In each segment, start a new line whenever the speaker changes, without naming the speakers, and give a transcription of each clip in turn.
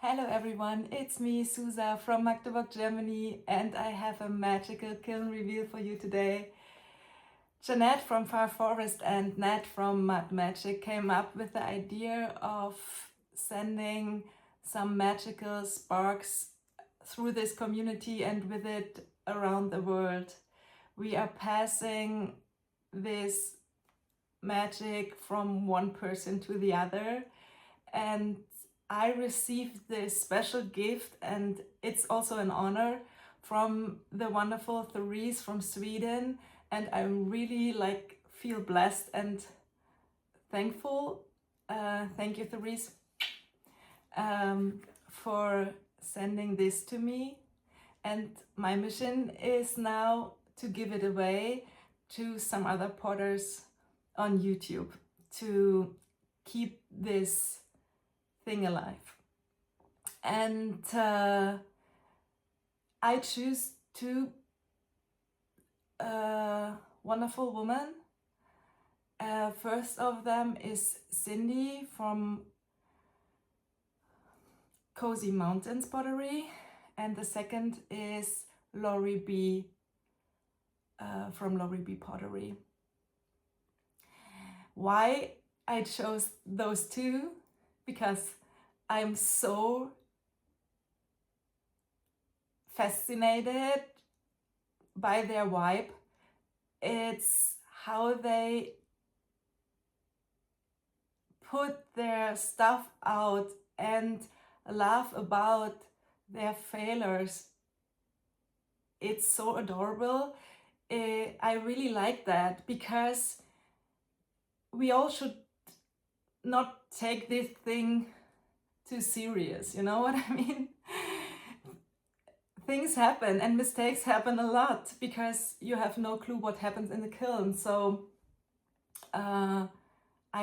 Hello everyone, it's me, Suza from Magdeburg, Germany, and I have a magical kiln reveal for you today. Jeannette from Far Forest and Nat from Mud Magic came up with the idea of sending some magical sparks through this community and with it around the world. We are passing this magic from one person to the other, and I received this special gift, and it's also an honor, from the wonderful Therese from Sweden, and I really feel blessed and thankful. Thank you, Therese, for sending this to me. And my mission is now to give it away to some other potters on YouTube to keep this thing alive. And I choose two wonderful women. First of them is Cindy from Cozy Mountains Pottery, and the second is Lori B from Lori B Pottery. Why I chose those two? Because I'm so fascinated by their vibe. It's how they put their stuff out and laugh about their failures. It's so adorable. I really like that, because we all should not take this thing too serious, you know what I mean? Things happen and mistakes happen a lot, because you have no clue what happens in the kiln. So I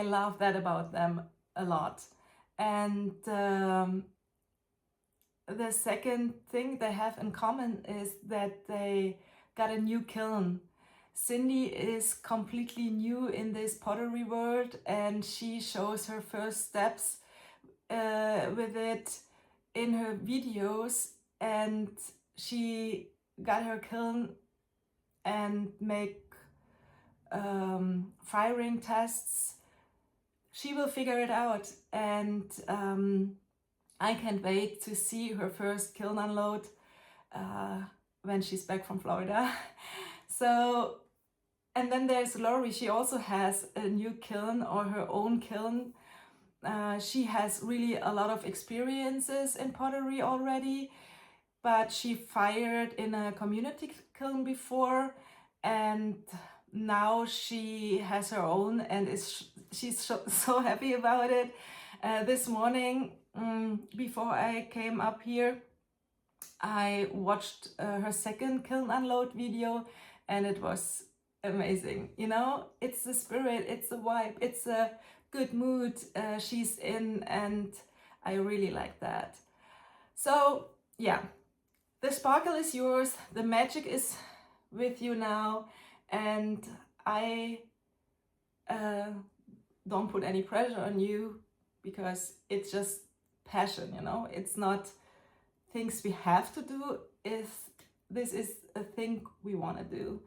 love that about them a lot. And the second thing they have in common is that they got a new kiln. Cindy is completely new in this pottery world, and she shows her first steps with it in her videos, and she got her kiln and make firing tests. She will figure it out, and I can't wait to see her first kiln unload when she's back from Florida. So, and then there's Lori. She also has a new kiln, or her own kiln. She has really a lot of experiences in pottery already, but she fired in a community kiln before, and now she has her own, and she's so happy about it. This morning, before I came up here, I watched her second kiln unload video, and it was amazing. You know, it's the spirit, it's the vibe, it's a good mood she's in, and I really like that. So yeah, the sparkle is yours, the magic is with you now, and I don't put any pressure on you, because it's just passion, you know. It's not things we have to do, this is a thing we want to do.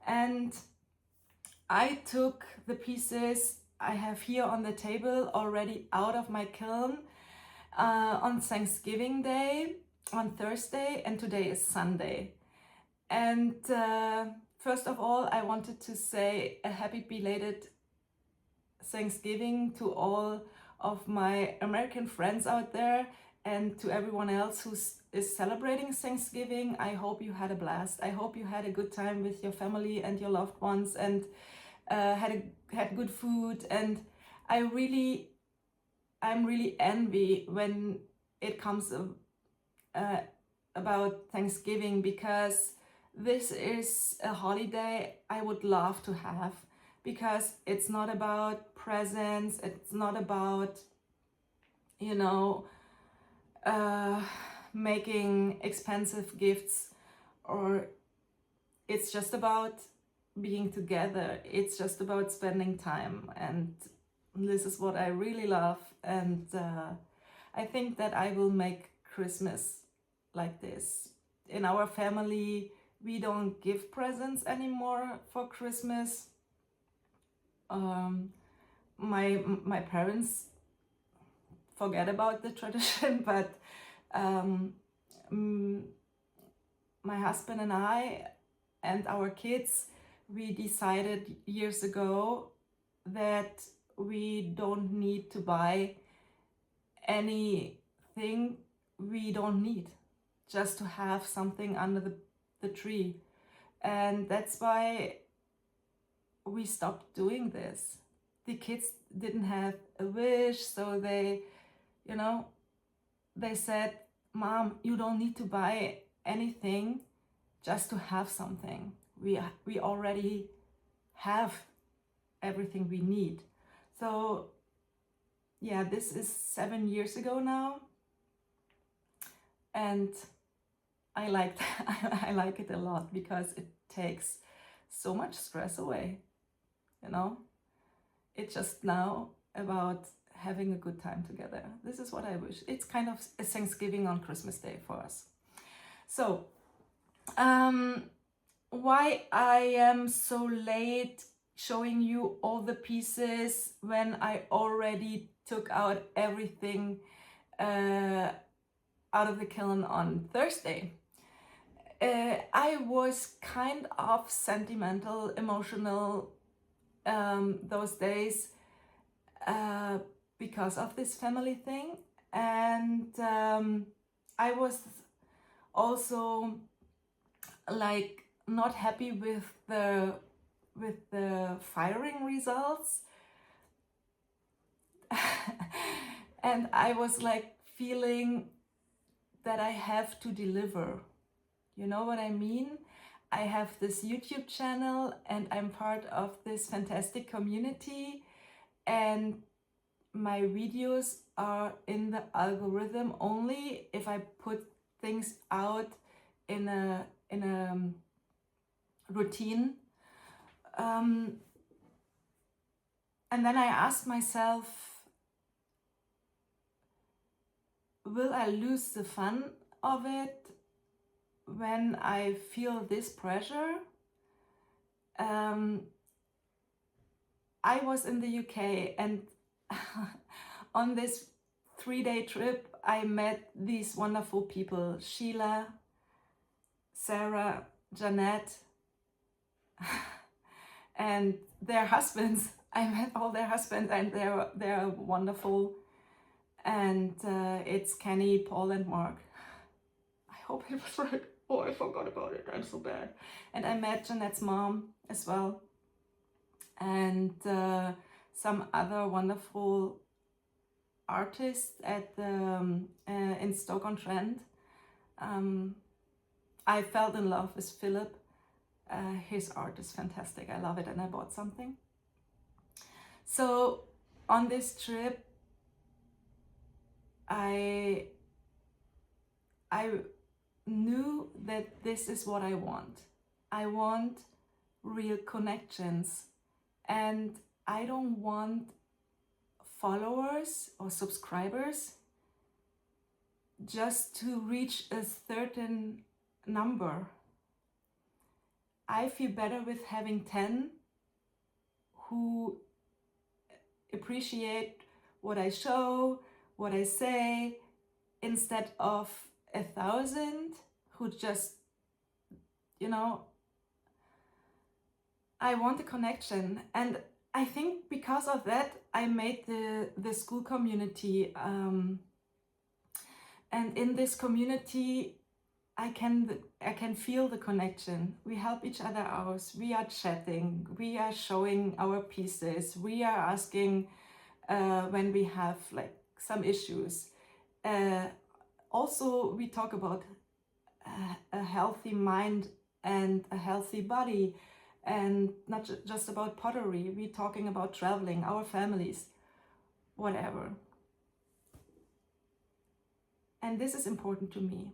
And I took the pieces I have here on the table already out of my kiln on Thanksgiving Day, on Thursday, and today is Sunday. And first of all, I wanted to say a happy belated Thanksgiving to all of my American friends out there, and to everyone else who is celebrating Thanksgiving. I hope you had a blast. I hope you had a good time with your family and your loved ones, and had good food. And I'm really envy when it comes about Thanksgiving, because this is a holiday I would love to have, because it's not about presents, it's not about, you know, making expensive gifts, or it's just about being together. It's just about spending time, and this is what I really love. And I think that I will make Christmas like this. In our family, we don't give presents anymore for Christmas. My parents forget about the tradition, but my husband and I and our kids, we decided years ago that we don't need to buy anything we don't need, just to have something under the tree. And that's why we stopped doing this. The kids didn't have a wish, so they said, Mom, you don't need to buy anything just to have something. We already have everything we need. So yeah, this is 7 years ago now, and I like it a lot because it takes so much stress away. It's just now about having a good time together. This is what I wish. It's kind of a Thanksgiving on Christmas Day for us. So why I am so late showing you all the pieces when I already took out everything out of the kiln on Thursday. I was kind of sentimental, emotional those days because of this family thing, and I was also like not happy with the firing results. And I was like feeling that I have to deliver. You know what I mean? I have this YouTube channel and I'm part of this fantastic community, and my videos are in the algorithm only if I put things out in a routine. And then I asked myself, will I lose the fun of it when I feel this pressure? I was in the UK, and on this 3-day trip I met these wonderful people, Sheila, Sarah, Jeannette, and their husbands. I met all their husbands, and they're wonderful. And it's Kenny, Paul, and Mark. I hope it was right. Oh, I forgot about it. I'm so bad. And I met Jeanette's mom as well, and some other wonderful artists at the in Stoke-on-Trent. I fell in love with Philip. His art is fantastic. I love it, and I bought something. So on this trip, I knew that this is what I want. I want real connections, and I don't want followers or subscribers just to reach a certain number. I feel better with having 10 who appreciate what I show, what I say, instead of 1,000 who just, I want a connection. And I think because of that, I made the school community. And in this community, I can feel the connection. We help each other out. We are chatting. We are showing our pieces. We are asking when we have like some issues. Also, we talk about a healthy mind and a healthy body, and not just about pottery. We're talking about traveling, our families, whatever. And this is important to me.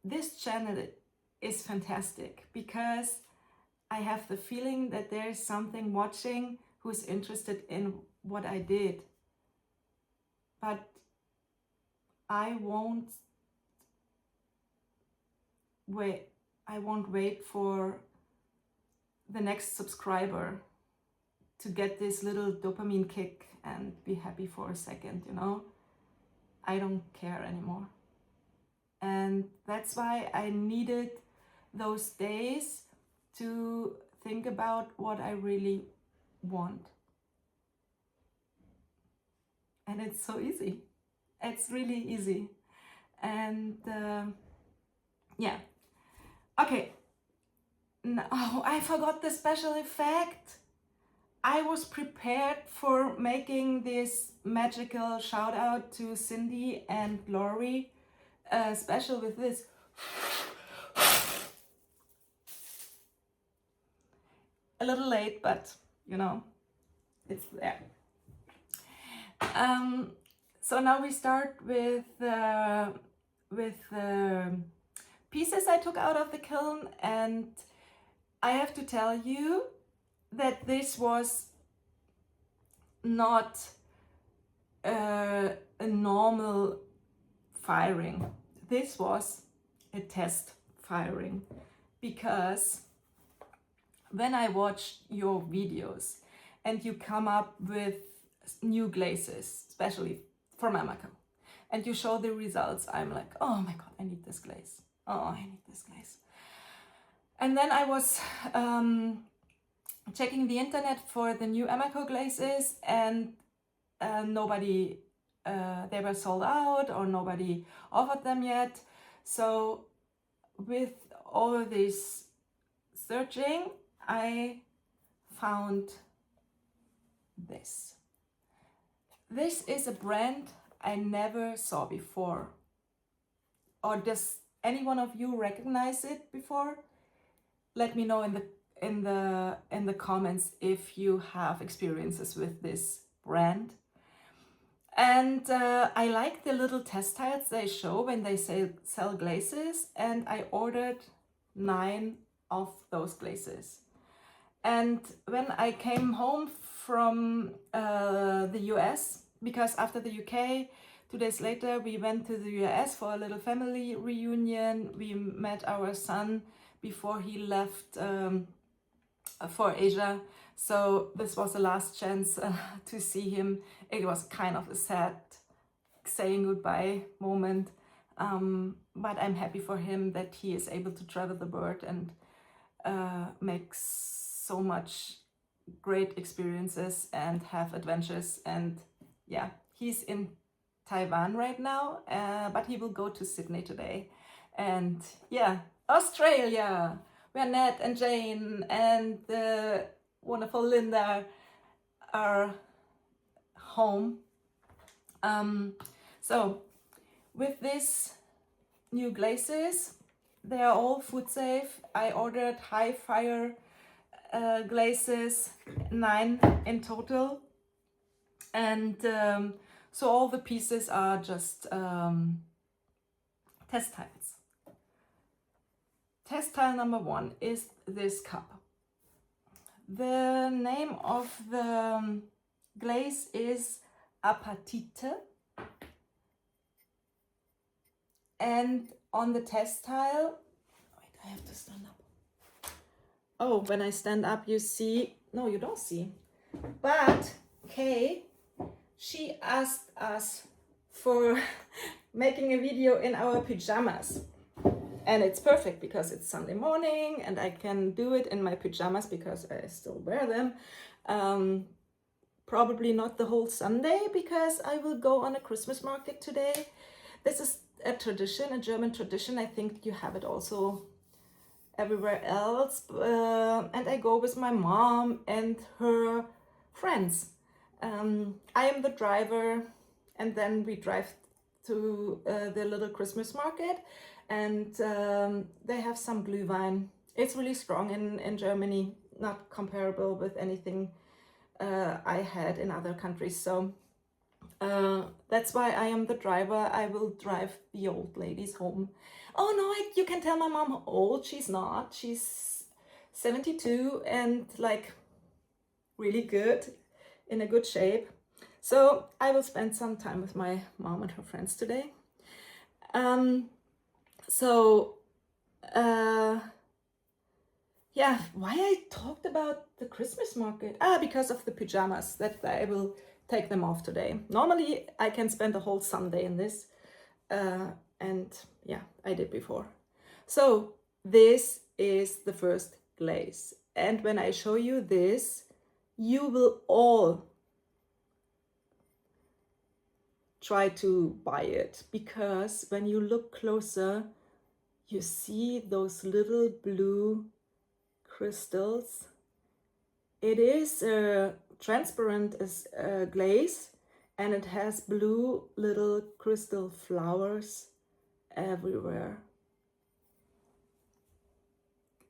This channel is fantastic because I have the feeling that there is something watching who's interested in what I did. But I won't wait for the next subscriber to get this little dopamine kick and be happy for a second, you know. I don't care anymore. And that's why I needed those days to think about what I really want. And it's so easy. It's really easy. And yeah. Okay. No, I forgot the special effect. I was prepared for making this magical shout out to Cindy and Lori special with this. A little late, but you know, it's there. So now we start with the pieces I took out of the kiln, and I have to tell you that this was not a normal firing. This was a test firing, because when I watch your videos and you come up with new glazes, especially from Amaka, and you show the results, I'm like, oh my god, I need this glaze. Oh, I need this glaze. And then I was checking the internet for the new Amaka glazes, and nobody, they were sold out or nobody offered them yet. So with all this searching, I found this. This is a brand I never saw before. Or does any one of you recognize it before? Let me know in the comments if you have experiences with this brand. And I like the little test tiles they show when they sell glazes, and I ordered 9 of those glazes. And when I came home from the US, because after the UK, 2 days later, we went to the US for a little family reunion. We met our son before he left for Asia. So this was the last chance to see him. It was kind of a sad saying goodbye moment. But I'm happy for him that he is able to travel the world and make so much great experiences and have adventures. And yeah, he's in Taiwan right now, but he will go to Sydney today. And yeah, Australia, where Nat and Jane and the wonderful Linda are home. So with this new glazes, they are all food safe. I ordered high fire glazes, 9 in total, and so all the pieces are just test tiles. Test tile number 1 is this cup. The name of the glaze is Apatite, and on the test tile, wait, I have to stand up. Oh, when I stand up, you see, no, you don't see, but Kay, she asked us for making a video in our pajamas. And it's perfect because it's Sunday morning and I can do it in my pajamas because I still wear them. Probably not the whole Sunday because I will go on a Christmas market today. This is a tradition, a German tradition. I think you have it also everywhere else. And I go with my mom and her friends. I am the driver, and then we drive to the little Christmas market, and they have some Glühwein. It's really strong in Germany, not comparable with anything I had in other countries. So that's why I am the driver. I will drive the old ladies home. Oh no, you can tell my mom old. She's not. She's 72 and like really good, in a good shape. So I will spend some time with my mom and her friends today. So yeah, why I talked about the Christmas market? Because of the pajamas, that I will take them off today. Normally I can spend a whole Sunday in this, and yeah, I did before. So this is the first glaze, and when I show you this, you will all try to buy it, because when you look closer, you see those little blue crystals. It is a transparent glaze, and it has blue little crystal flowers everywhere.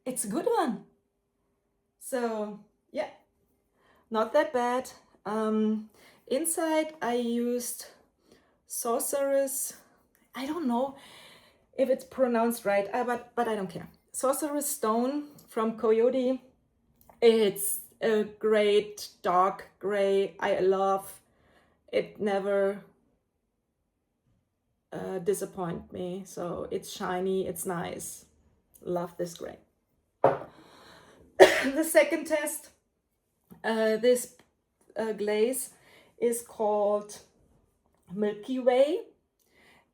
It's a good one. So yeah, not that bad. Inside I used Sorceress. I don't know if it's pronounced right, but I don't care. Sorceress Stone from Coyote. It's a great dark gray. I love it. Never disappoint me. So it's shiny, it's nice. Love this gray. The second test, this glaze is called Milky Way,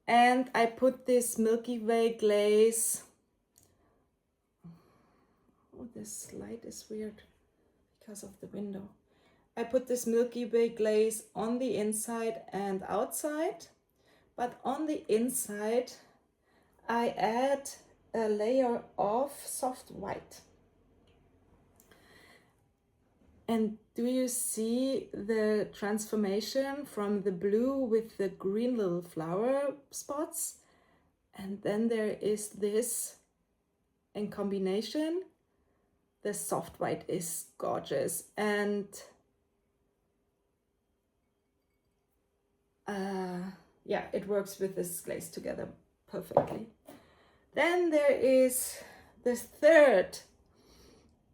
and I put this Milky Way glaze. Oh, this light is weird because of the window. I put this Milky Way glaze on the inside and outside, but on the inside I add a layer of soft white. And do you see the transformation from the blue with the green little flower spots? And then there is this in combination. The soft white is gorgeous, and yeah, it works with this glaze together perfectly. Then there is the third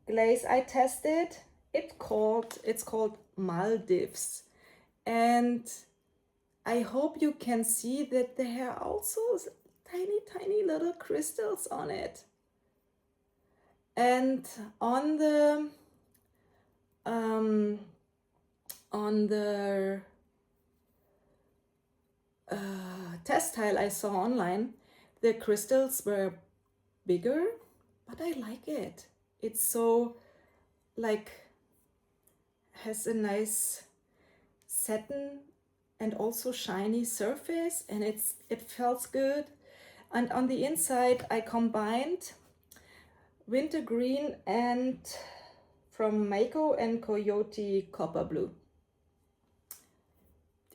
glaze I tested. It's called Maldives, and I hope you can see that there are also tiny little crystals on it. And on the test tile I saw online, the crystals were bigger, but I like it. It's so like has a nice satin and also shiny surface, and it feels good. And on the inside I combined wintergreen and from Mako and Coyote copper blue.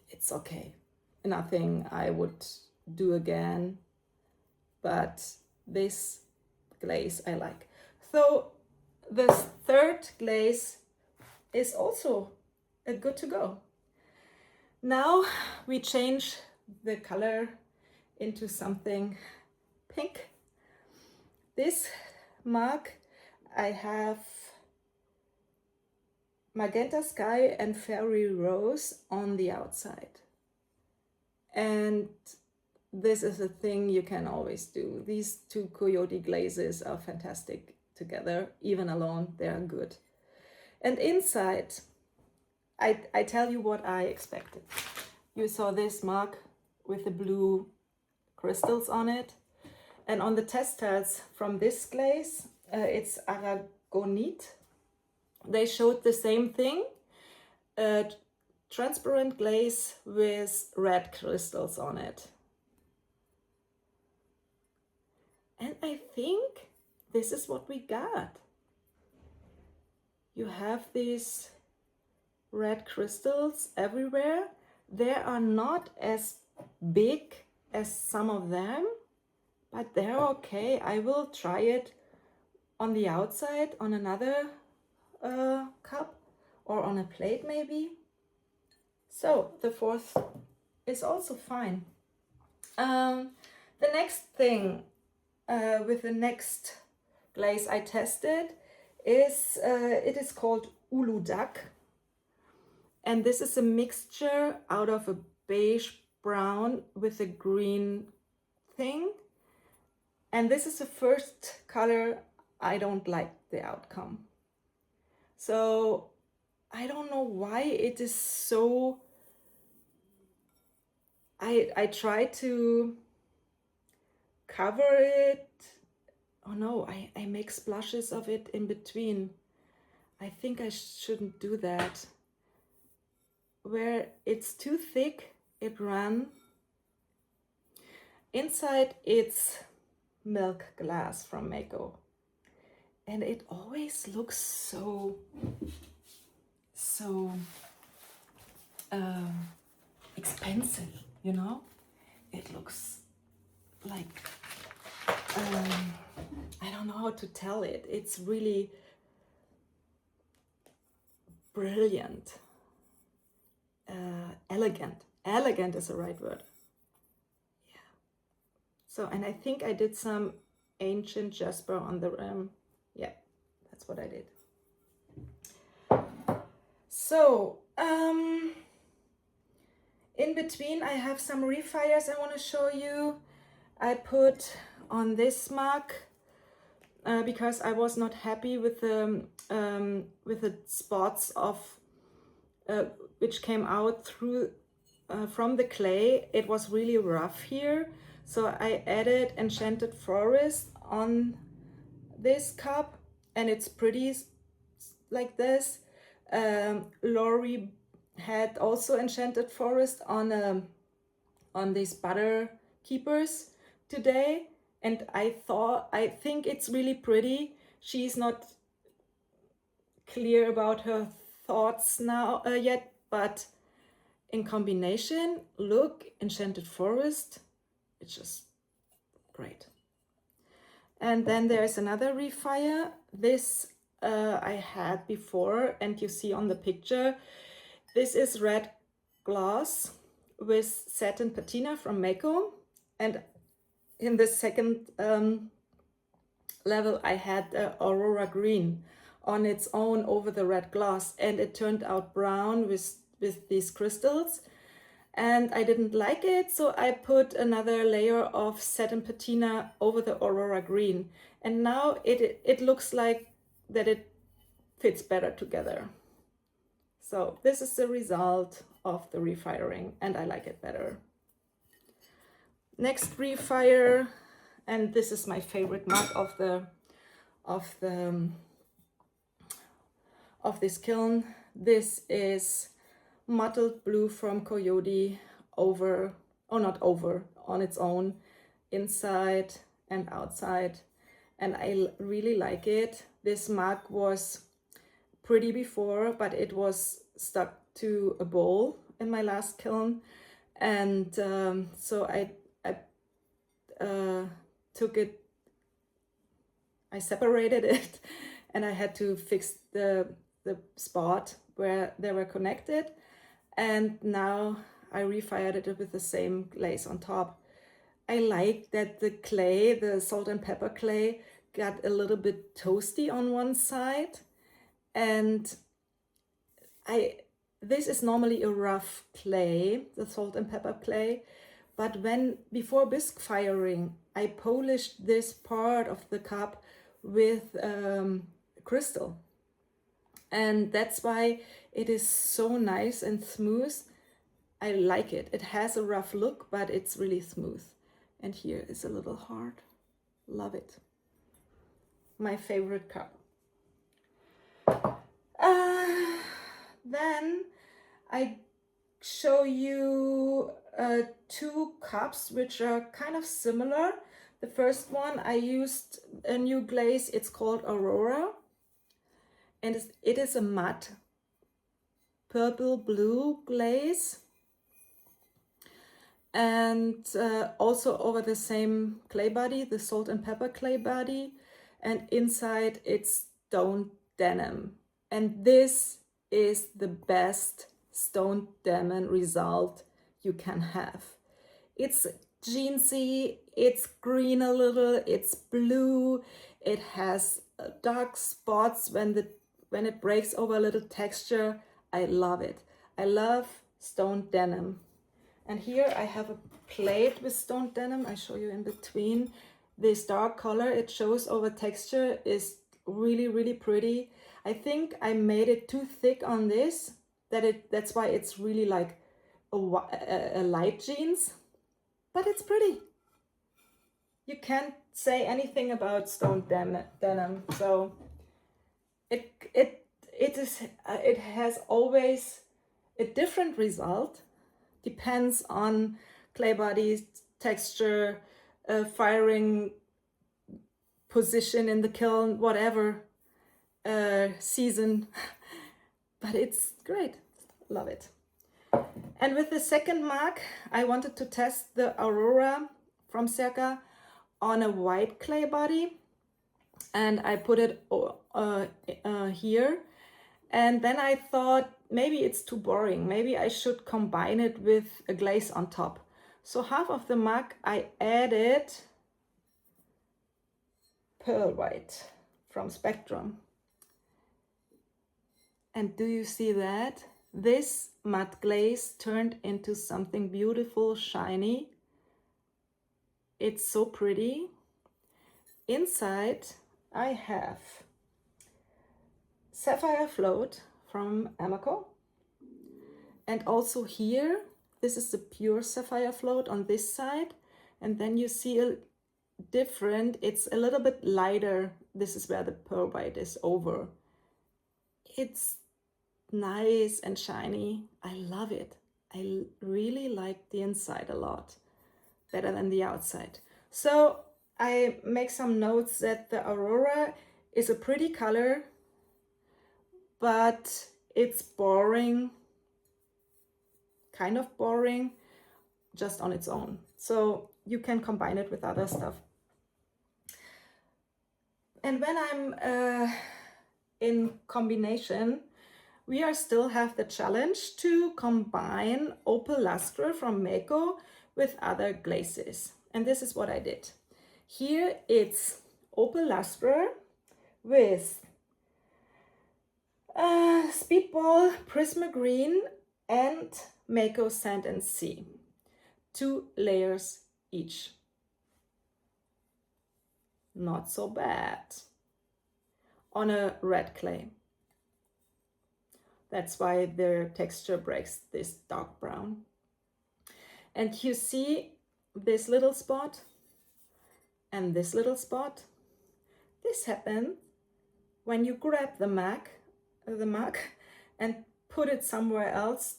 It's okay, nothing I would do again, but this glaze I like. So the third glaze is also good to go. Now we change the color into something pink. This mug, I have magenta sky and fairy rose on the outside, and this is a thing you can always do. These two Coyote glazes are fantastic together. Even alone they are good. And inside I tell you what I expected. You saw this mug with the blue crystals on it, and on the test tiles from this glaze, it's Aragonite. They showed the same thing, transparent glaze with red crystals on it. And I think this is what we got. You have these red crystals everywhere. They are not as big as some of them, but they're okay. I will try it on the outside on another cup or on a plate maybe. So the fourth is also fine. The next thing with the next glaze I tested is it is called Uludak, and this is a mixture out of a beige brown with a green thing. And this is the first color I don't like the outcome. So I don't know why it is so, I try to cover it. Oh no, I make splashes of it in between. I think I shouldn't do that. Where it's too thick, it ran. Inside it's milk glass from Mako. And it always looks so expensive, you know? It looks like, I don't know how to tell it. It's really brilliant, elegant. Elegant is the right word. Yeah. So, and I think I did some ancient jasper on the rim. Yeah, that's what I did. So, in between I have some refires I want to show you. I put on this mug because I was not happy with the spots of which came out through from the clay. It was really rough here, so I added Enchanted Forest on this cup, and it's pretty like this. Lori had also Enchanted Forest on these butter keepers today, and I think it's really pretty. She's not clear about her thoughts now yet, but in combination, look, Enchanted Forest, it's just great. And then there's another refire. This I had before, and you see on the picture, this is red glass with satin patina from Mako. And in the second level, I had the Aurora green on its own over the red glass, and it turned out brown with these crystals. And I didn't like it, so I put another layer of satin patina over the Aurora green. And now it looks like that it fits better together. So this is the result of the refiring, and I like it better. Next refire, and this is my favorite mug of this kiln. This is mottled blue from Coyote over, or not over, on its own, inside and outside, and I really like it. This mug was pretty before, but it was stuck to a bowl in my last kiln, and so I took it, I separated it, and I had to fix the spot where they were connected, and now I refired it with the same glaze on top. I like that the clay, the salt and pepper clay, got a little bit toasty on one side, and this is normally a rough clay, the salt and pepper clay, but before bisque firing, I polished this part of the cup with crystal, and that's why it is so nice and smooth. I like it. It has a rough look, but it's really smooth. And here is a little heart. Love it. My favorite cup. Then I show you two cups which are kind of similar. The first one, I used a new glaze. It's called Aurora, and it is a matte purple blue glaze, and also over the same clay body, the salt and pepper clay body, and inside it's stone denim. And this is the best stone denim result you can have. It's jeansy, it's green a little, it's blue, it has dark spots when it breaks over a little texture. I love it. I love stone denim. And here I have a plate with stone denim. I show you in between. This dark color it shows over texture is really, really pretty. I think I made it too thick on this, that's why it's really like a light jeans, but it's pretty. You can't say anything about stone denim. So it has always a different result, depends on clay bodies, texture, firing position in the kiln, whatever, season, but it's great, love it. And with the second mark, I wanted to test the Aurora from CERCO on a white clay body, and I put it here. And then I thought maybe it's too boring. Maybe I should combine it with a glaze on top. So half of the mark I added pearl white from Spectrum. And do you see that? This matte glaze turned into something beautiful, shiny. It's so pretty. Inside I have sapphire float from Amaco, and also here this is the pure sapphire float on this side, and then you see a different, it's a little bit lighter. This is where the pearl white is over. It's nice and shiny. I love it. I really like the inside a lot, better than the outside. So I make some notes that the Aurora is a pretty color, but it's boring, kind of boring, just on its own. So you can combine it with other stuff. And when I'm in combination, we are still have the challenge to combine Opal Lustre from Meko with other glazes. And this is what I did. Here it's Opal Lustre with Speedball Prisma Green and Meko Sand and Sea. 2 layers each. Not so bad. On a red clay. That's why their texture breaks this dark brown. And you see this little spot and this little spot. This happened when you grab the mug and put it somewhere else.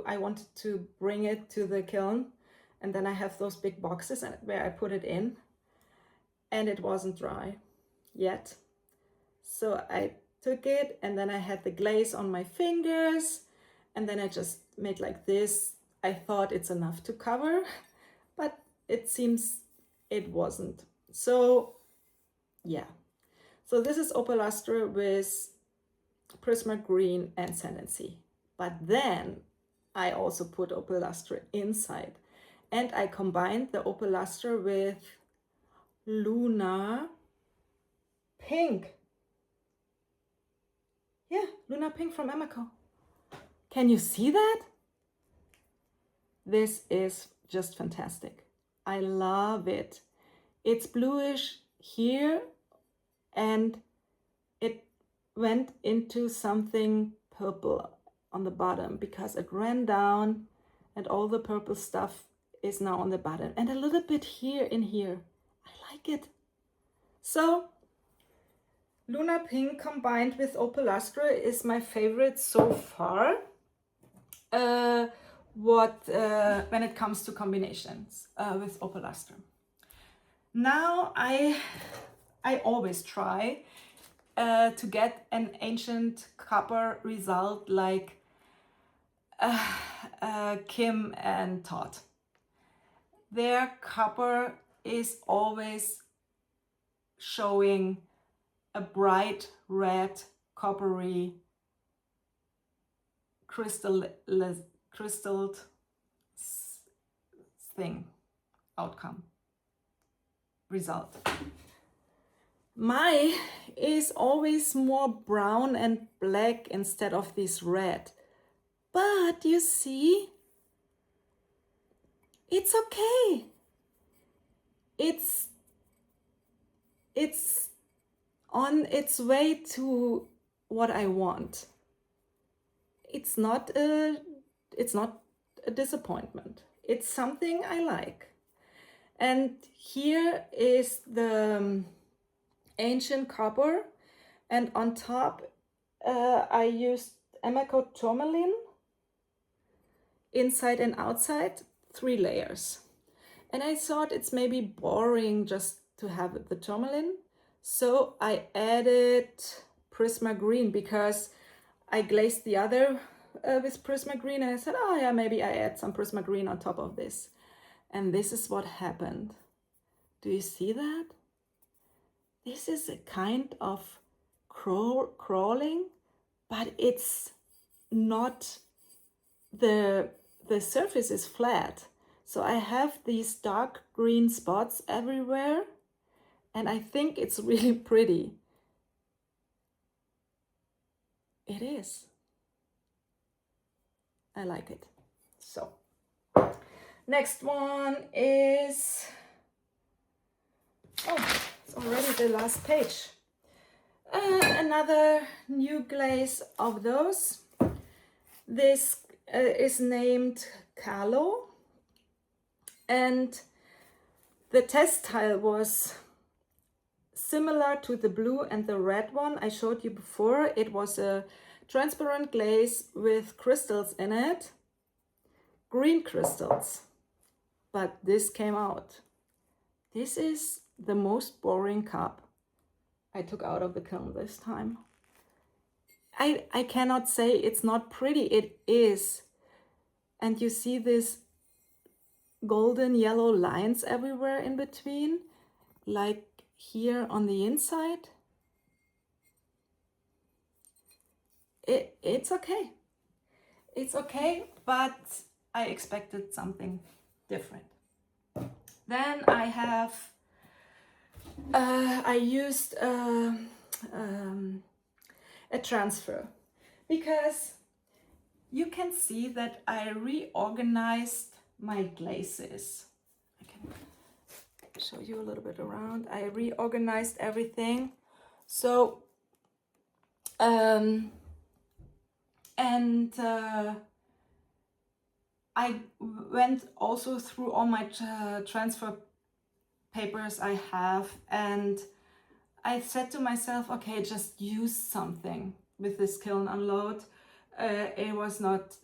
I wanted to bring it to the kiln, and then I have those big boxes where I put it in, and it wasn't dry yet. So I took it, and then I had the glaze on my fingers, and then I just made like this. I thought it's enough to cover, but it seems it wasn't. So yeah, so this is Opal Lustre with Prisma Green and Sand and Sea. But then I also put Opal Lustre inside, and I combined the Opal Lustre with Luna Pink. Yeah, Luna Pink from Amaco. Can you see that? This is just fantastic. I love it. It's bluish here, and it went into something purple on the bottom because it ran down and all the purple stuff is now on the bottom, and a little bit here in here. I like it. So Luna Pink combined with Opal Lustre is my favorite so far. When it comes to combinations with Opal Lustre. Now I always try to get an ancient copper result like Kim and Todd. Their copper is always showing a bright red coppery crystalled thing, outcome, result. My is always more brown and black instead of this red. But you see, it's okay. It's on its way to what I want. It's not a disappointment. It's something I like. And here is the ancient copper, and on top I used Emako tourmaline, inside and outside, 3 layers. And I thought it's maybe boring just to have the tourmaline, so I added Prisma green, because I glazed the other with Prisma green, and I said, oh yeah, maybe I add some Prisma green on top of this. And this is what happened. Do you see that? This is a kind of crawling, but it's not, the surface is flat. So I have these dark green spots everywhere, and I think it's really pretty. It is. I like it. So, next one is, oh, it's already the last page. Another new glaze of those. This is named Carlo, and the test tile was similar to the blue and the red one I showed you before. It was a transparent glaze with crystals in it, green crystals, but this came out. This is the most boring cup I took out of the kiln this time. I cannot say it's not pretty, it is. And you see these golden yellow lines everywhere in between, like here on the inside. It's okay. It's okay, but I expected something different. Then I have, I used a transfer, because you can see that I reorganized my glazes. I can show you a little bit around. I reorganized everything. So, I went also through all my transfer papers I have, and I said to myself, okay, just use something with this kiln unload. It was not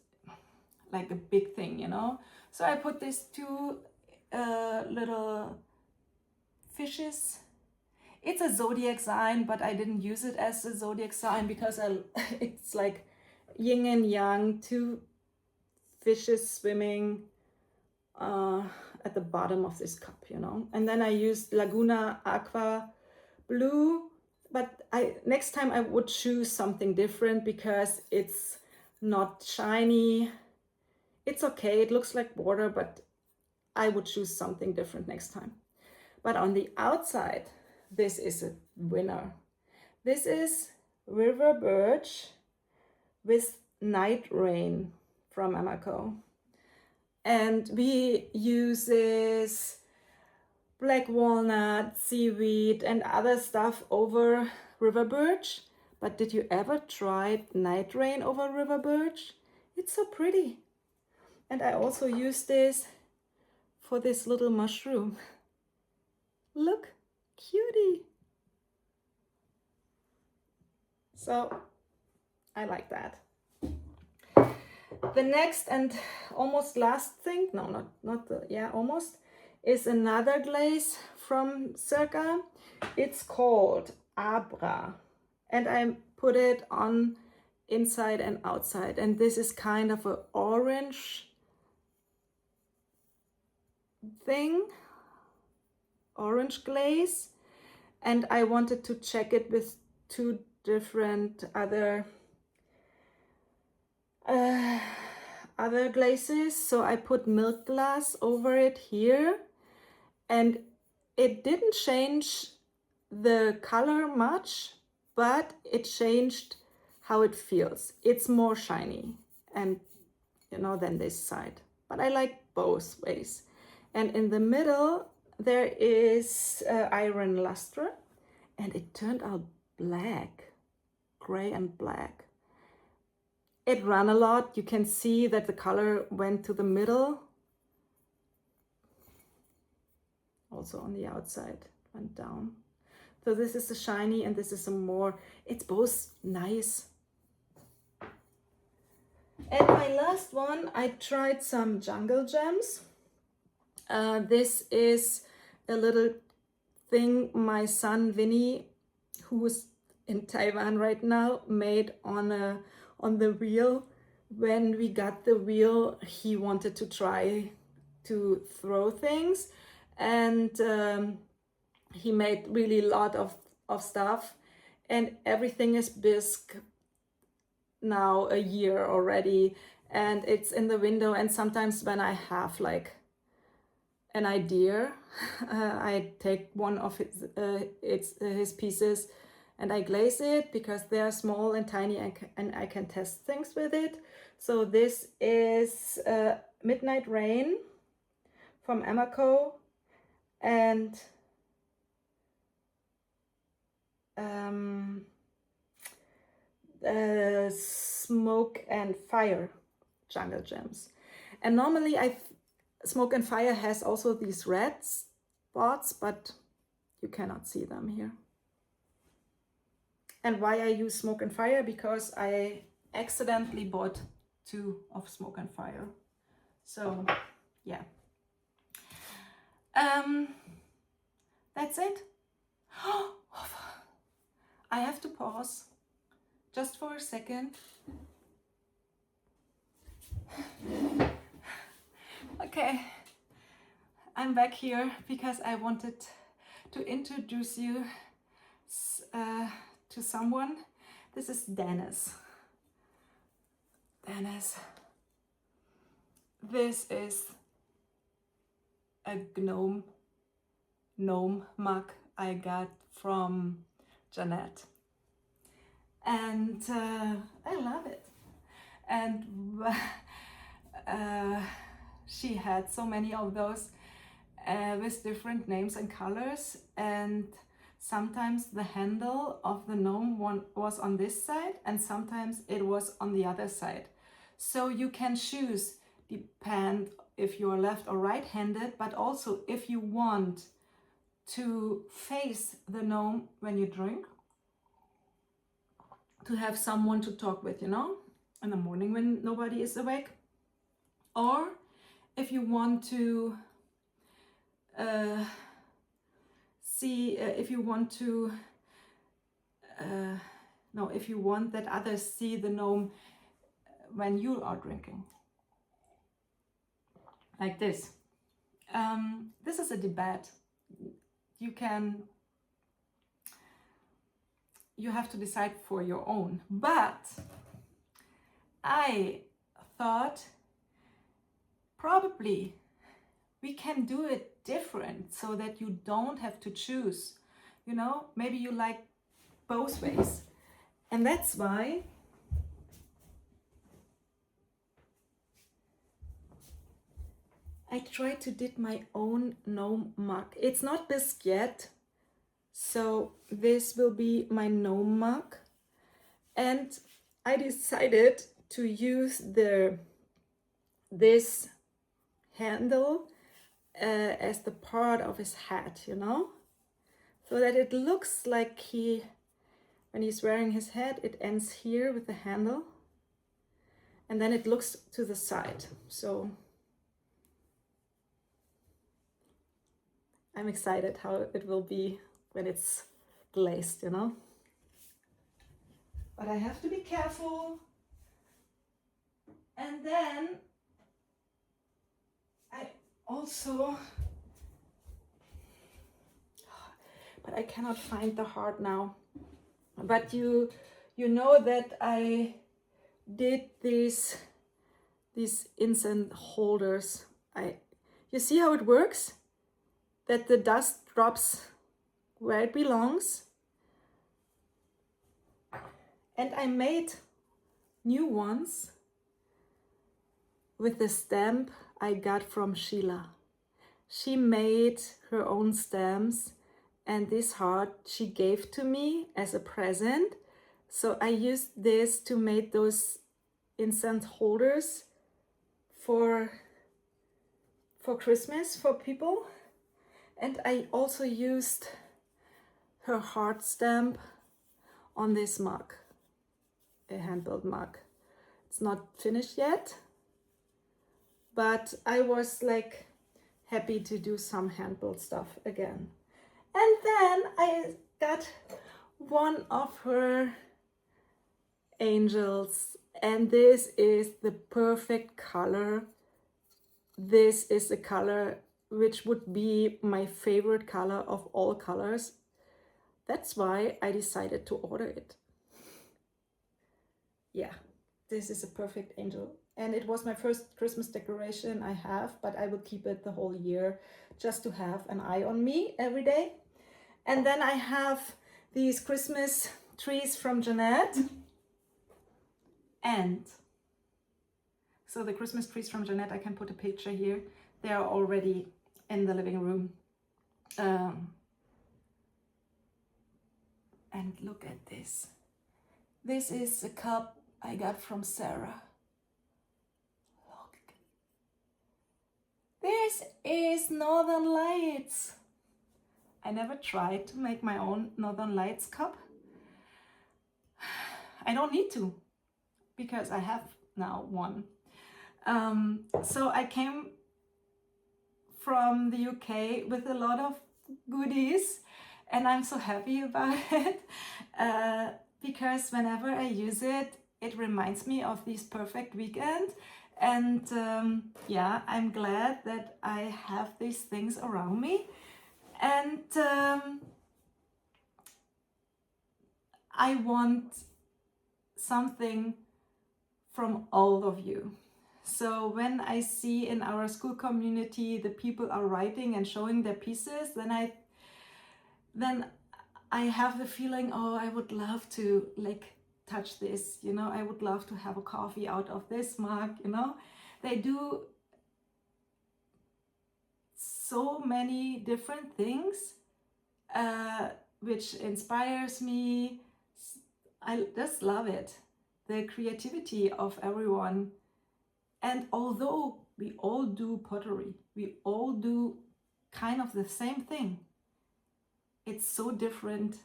like a big thing, you know. So I put these 2 little fishes. It's a zodiac sign, but I didn't use it as a zodiac sign because it's like yin and yang, 2 fishes swimming at the bottom of this cup, you know. And then I used Laguna Aqua Blue, but next time I would choose something different because it's not shiny. It's okay, it looks like water, but I would choose something different next time. But on the outside, this is a winner. This is River Birch with Night Rain from Emako. And we use this black walnut, seaweed, and other stuff over River Birch. But did you ever try Night Rain over River Birch? It's so pretty. And I also use this for this little mushroom. Look, cutie. So I like that. The next and almost last thing, no, not the, yeah, almost, is another glaze from CERCO. It's called Abra, and I put it on inside and outside, and this is kind of an orange thing, orange glaze, and I wanted to check it with 2 different other glazes. So I put milk glass over it here, and it didn't change the color much, but it changed how it feels. It's more shiny and, you know, than this side, but I like both ways. And in the middle, there is iron luster, and it turned out black, gray and black. It ran a lot. You can see that the color went to the middle. Also on the outside, went down. So this is a shiny and this is a more, it's both nice. And my last one, I tried some jungle gems. This is a little thing my son Vinny, who's in Taiwan right now, made on the wheel. When we got the wheel, he wanted to try to throw things, and he made really a lot of stuff, and everything is bisque now a year already, and it's in the window. And sometimes when I have like an idea, I take one of his pieces and I glaze it because they're small and tiny, and I can test things with it. So this is Midnight Rain from Emmaco, and Smoke and Fire jungle gems. And normally Smoke and Fire has also these red spots, but you cannot see them here. And why I use Smoke and Fire? Because I accidentally bought 2 of Smoke and Fire. So yeah. That's it. I have to pause just for a second. Okay, I'm back here because I wanted to introduce you to someone. This is Dennis. Dennis. This is a gnome mug I got from Jeannette, and I love it. And she had so many of those with different names and colors, and sometimes the handle of the gnome one was on this side and sometimes it was on the other side. So you can choose, depend if you're left or right-handed, but also if you want to face the gnome when you drink, to have someone to talk with, you know, in the morning when nobody is awake. Or if you want to if you want that others see the gnome when you are drinking, like this. This is a debate. You have to decide for your own, but I thought probably we can do it different so that you don't have to choose, you know, maybe you like both ways. And that's why I tried to did my own gnome mug. It's not bisque yet, so this will be my gnome mug. And I decided to use this handle as the part of his hat, you know, so that it looks like when he's wearing his hat, it ends here with the handle, and then it looks to the side. So I'm excited how it will be when it's glazed, you know. But I have to be careful. And then I also, but I cannot find the heart now. But you know that I did these incense holders. You see how it works? That the dust drops where it belongs. And I made new ones with the stamp I got from Sheila. She made her own stamps, and this heart she gave to me as a present. So I used this to make those incense holders for Christmas for people. And I also used her heart stamp on this mug, a hand-built mug. It's not finished yet, but I was like happy to do some hand-built stuff again. And then I got one of her angels, and this is the perfect color. This is the color which would be my favorite color of all colors. That's why I decided to order it. Yeah, this is a perfect angel. And it was my first Christmas decoration I have, but I will keep it the whole year just to have an eye on me every day. And then I have these Christmas trees from Jeannette. And so the Christmas trees from Jeannette, I can put a picture here. They are already in the living room. And look at this. This is a cup I got from Sarah. Look. This is Northern Lights. I never tried to make my own Northern Lights cup. I don't need to, because I have now one. So I came from the UK with a lot of goodies, and I'm so happy about it, because whenever I use it, it reminds me of this perfect weekend. And yeah, I'm glad that I have these things around me. And I want something from all of you. So when I see in our school community the people are writing and showing their pieces, then I have the feeling, oh, I would love to like touch this, you know, I would love to have a coffee out of this mug, you know. They do so many different things, which inspires me. I just love it, the creativity of everyone. And although we all do pottery, we all do kind of the same thing, it's so different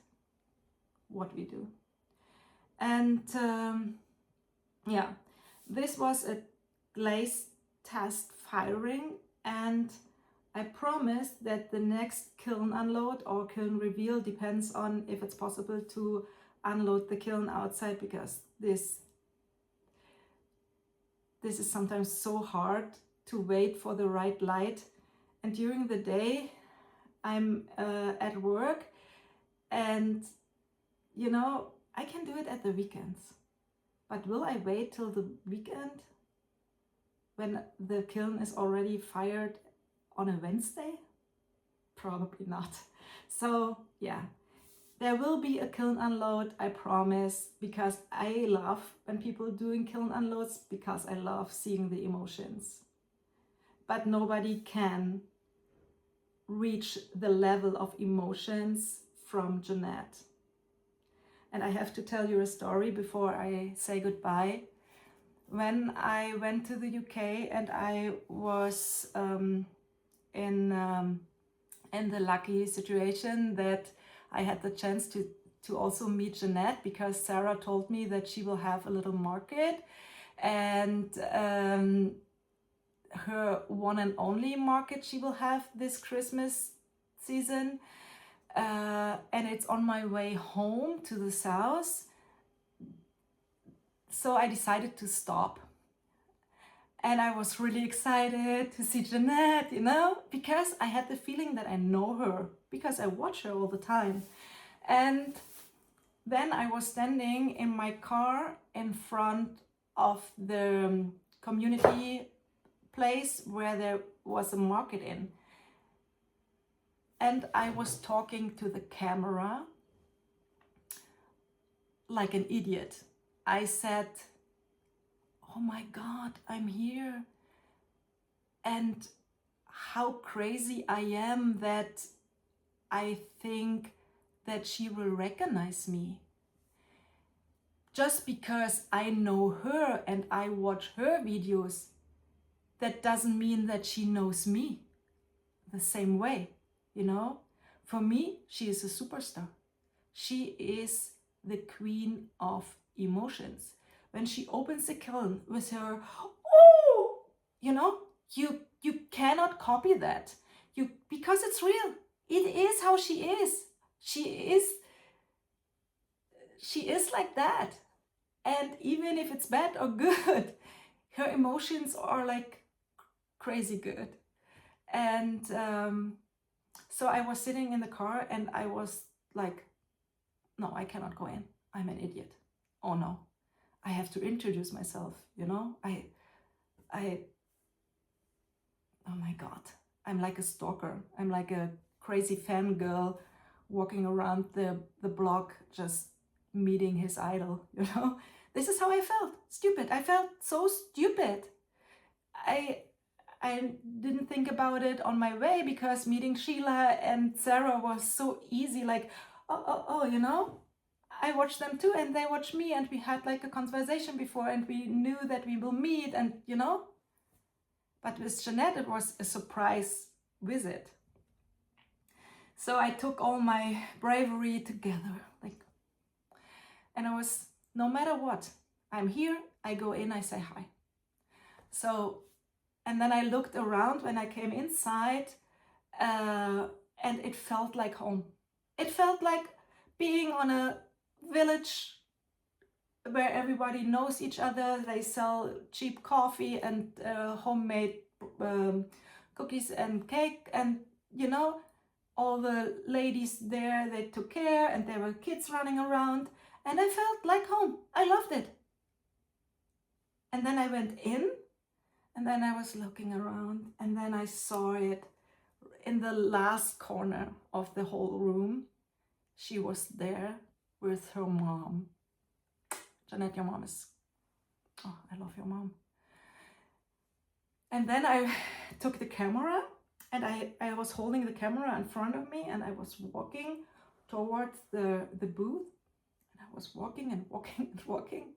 what we do. And yeah, this was a glaze test firing, and I promised that the next kiln unload or kiln reveal, depends on if it's possible to unload the kiln outside, because this is sometimes so hard to wait for the right light. And during the day I'm at work, and you know, I can do it at the weekends. But will I wait till the weekend when the kiln is already fired on a Wednesday? Probably not. So yeah, there will be a kiln unload, I promise, because I love when people doing kiln unloads, because I love seeing the emotions. But nobody can reach the level of emotions from Jeannette. And I have to tell you a story before I say goodbye. When I went to the UK and I was in the lucky situation that I had the chance to also meet Jeannette, because Sarah told me that she will have a little market, and her one and only market she will have this Christmas season. And it's on my way home to the south. So I decided to stop. And I was really excited to see Jeannette, you know, because I had the feeling that I know her, because I watch her all the time. And then I was standing in my car in front of the community place where there was a market in. And I was talking to the camera like an idiot. I said, oh my God, I'm here. And how crazy I am that I think that she will recognize me. Just because I know her and I watch her videos, that doesn't mean that she knows me the same way, you know? For me, she is a superstar. She is the queen of emotions. When she opens the kiln with her, oh, you know, you cannot copy that. Because it's real. It is how she is. She is like that. And even if it's bad or good, her emotions are like crazy good. And so I was sitting in the car and I was like, no, I cannot go in. I'm an idiot. Oh no, I have to introduce myself, you know? Oh my God, I'm like a stalker. I'm like a crazy fangirl walking around the block just meeting his idol, you know? This is how I felt. Stupid. I felt so stupid. I didn't think about it on my way because meeting Sheila and Sarah was so easy. Like, oh, you know, I watched them too and they watched me and we had like a conversation before and we knew that we will meet and, you know. But with Jeannette, it was a surprise visit. So I took all my bravery together, like, and I was, no matter what, I'm here, I go in, I say hi. So, and then I looked around when I came inside and it felt like home. It felt like being on a village where everybody knows each other. They sell cheap coffee and homemade cookies and cake, and you know, all the ladies there, they took care and there were kids running around and I felt like home. I loved it. And then I went in and then I was looking around and then I saw it in the last corner of the whole room. She was there with her mom. Jeannette, your mom is, oh, I love your mom. And then I took the camera and I was holding the camera in front of me and I was walking towards the booth. And I was walking and walking and walking.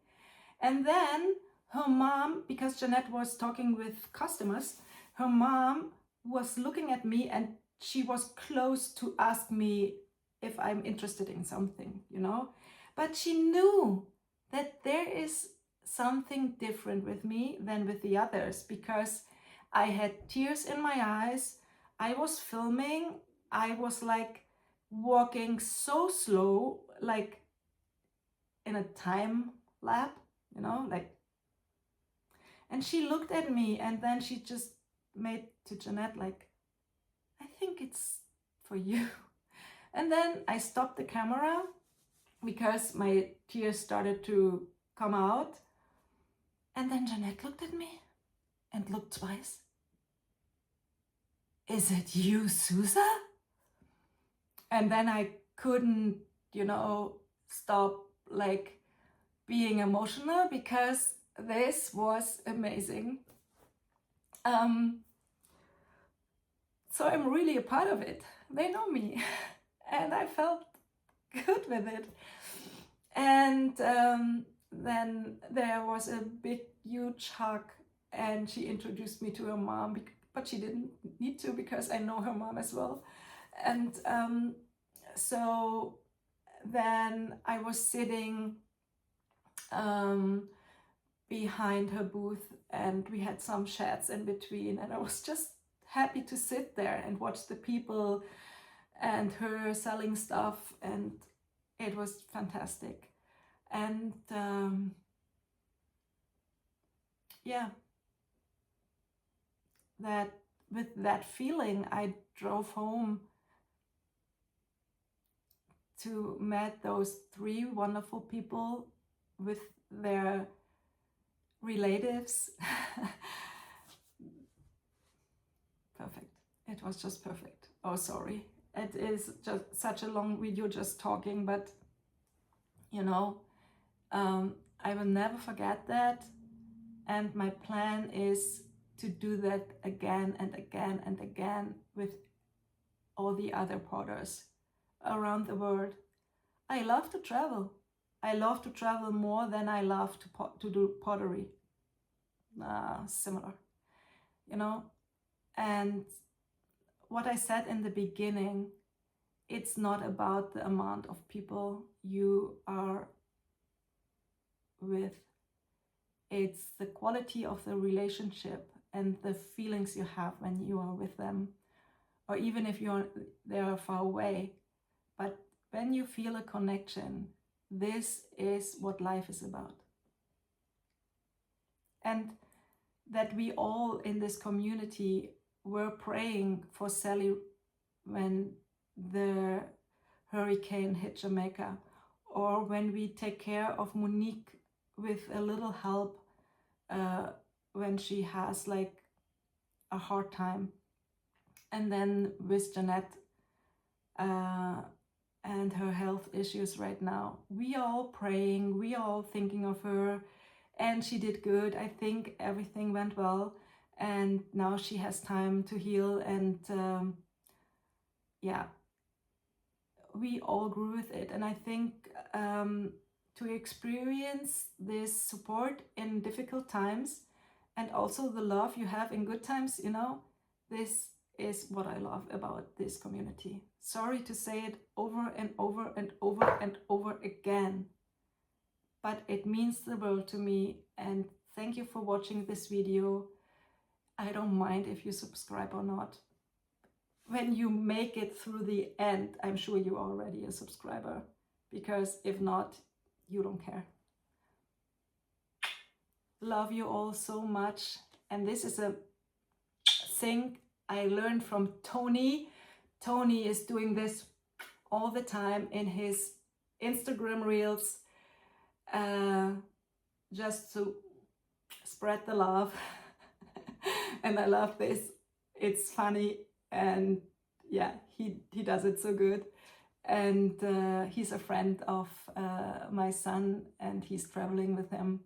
And then her mom, because Jeannette was talking with customers, her mom was looking at me and she was close to ask me if I'm interested in something, you know. But she knew that there is something different with me than with the others because I had tears in my eyes. I was filming. I was like walking so slow, like in a time lap, you know, like. And she looked at me and then she just made to Jeannette like, I think it's for you. And then I stopped the camera because my tears started to come out. And then Jeannette looked at me and looked twice. Is it you, Suza? And then I couldn't, you know, stop like being emotional because this was amazing. So I'm really a part of it. They know me and I felt good with it. And then there was a big, huge hug and she introduced me to her mom, but she didn't need to because I know her mom as well. And so then I was sitting behind her booth and we had some chats in between and I was just happy to sit there and watch the people and her selling stuff, and it was fantastic. And yeah, that with that feeling I drove home to meet those 3 wonderful people with their relatives. Perfect. It was just perfect. Oh, sorry. It is just such a long video just talking, but you know, I will never forget that. And my plan is to do that again and again and again with all the other potters around the world. I love to travel. I love to travel more than I love to do pottery. Similar, you know. And what I said in the beginning, it's not about the amount of people you are with. It's the quality of the relationship and the feelings you have when you are with them, or even if they are far away. But when you feel a connection, this is what life is about. And that we all in this community were praying for Sally when the hurricane hit Jamaica, or when we take care of Monique with a little help when she has like a hard time, and then with Jeannette and her health issues right now. We are all praying, we are all thinking of her, and she did good. I think everything went well, and now she has time to heal, and yeah, we all grew with it. And I think to experience this support in difficult times, and also the love you have in good times, you know, this is what I love about this community. Sorry to say it over and over and over and over again, but it means the world to me. And thank you for watching this video. I don't mind if you subscribe or not. When you make it through the end, I'm sure you're already a subscriber, because if not, you don't care. Love you all so much. And this is a thing I learned from Tony. Tony is doing this all the time in his Instagram reels, just to spread the love. And I love this. It's funny, and yeah, he does it so good. And he's a friend of my son, and he's traveling with him.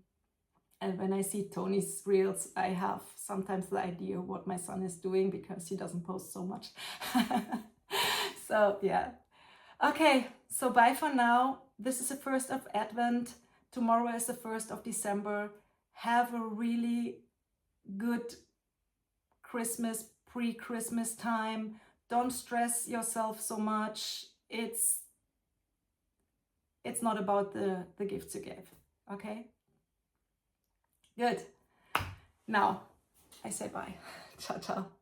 And when I see Tony's reels, I have sometimes the idea what my son is doing, because he doesn't post so much. So yeah. Okay, so bye for now. This is the 1st of Advent. Tomorrow is the 1st of December. Have a really good Christmas, pre-Christmas time. Don't stress yourself so much. It's not about the gifts you give, okay? Good. Now, I say bye. Ciao, ciao.